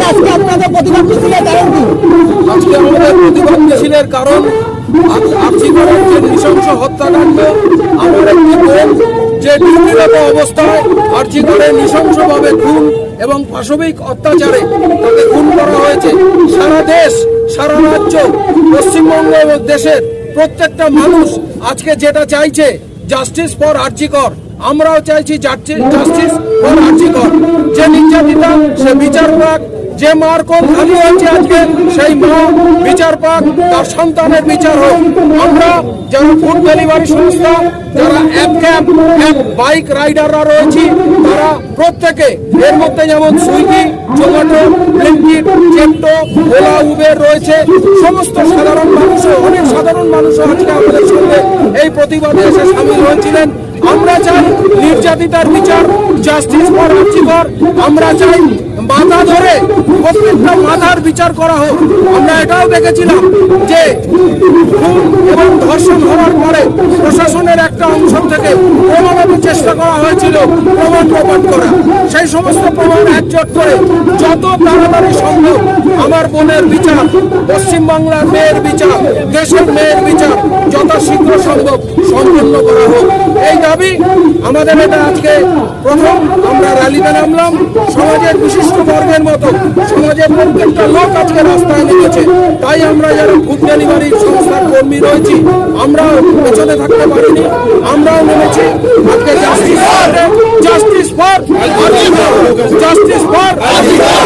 আজকে আপনাদের প্রতিবাদ মিছিলের কারণ কি? আজকে আমাদের প্রতিবাদ মিছিলের কারণ আর্জিকরের যে নৃশংস হত্যাকাণ্ড, আমার একটি বোন যে ডিউটিরত অবস্থায় আর্জিকরে নৃশংসভাবে খুন এবং পাশবিক অত্যাচারে তাকে খুন করা হয়েছে। সারা দেশ, সারা রাজ্য, পশ্চিমবঙ্গ এবং দেশের প্রত্যেকটা মানুষ আজকে যেটা চাইছে, জাস্টিস ফর আর্জিকর। আমরাও চাইছি জাস্টিস ফর আর্জিকর। যে নির্যাতিতা সে বিচার পাক, যে মার কোন খালি হয়েছে আজকে সেই মা বিচার পাক, তার সন্তানের বিচার হোক। আমরা যারা ফুড ডেলিভারি সংস্থা, যারা অ্যাপ বাইক রাইডাররা রয়েছি, তারা প্রত্যেকে, এর মধ্যে যেমন Swiggy, Zomato, Blinkit, Zepto, OLA, Uber রয়েছে, সমস্ত সাধারণ মানুষও, অনেক সাধারণ মানুষও আজকে আমাদের সঙ্গে এই প্রতিবাদে এসে সামিল হয়েছিলেন। আমরা চাই নির্যাতিতার বিচার, জাস্টিস ফর আর্জিকর। আমরা চাই মাথা ধরে প্রত্যেকটা মাথার বিচার করা হোক। আমরা এটাও দেখেছিলাম যে খুন এবং ধর্ষণ হওয়ার পরে প্রশাসনের একটা অংশ থেকে ক্রমাগত চেষ্টা করা হয়েছিল প্রমাণ লোপাট করা। সেই সমস্ত প্রমাণ একজোট করে যত তাড়াতাড়ি সম্ভব আমার বোনের বিচার, পশ্চিমবাংলার মেয়ের বিচার, দেশের মেয়ের বিচার যথাশীঘ্র সম্ভব সম্পন্ন করা হোক, এই দাবি আমাদের। এটা আজকে প্রথম আমরা র্যালিতে নামলাম। সমাজের বিশিষ্ট বর্গের মতো সমাজের প্রত্যেকটা লোক আজকে রাস্তায় নেমেছে। তাই আমরা যারা ফুড ডেলিভারি সংস্থার কর্মী রয়েছি, আমরাও পেছনে থাকতে পারিনি, আমরাও নেমেছি আজকে justice for RG Kar, justice for RG Kar.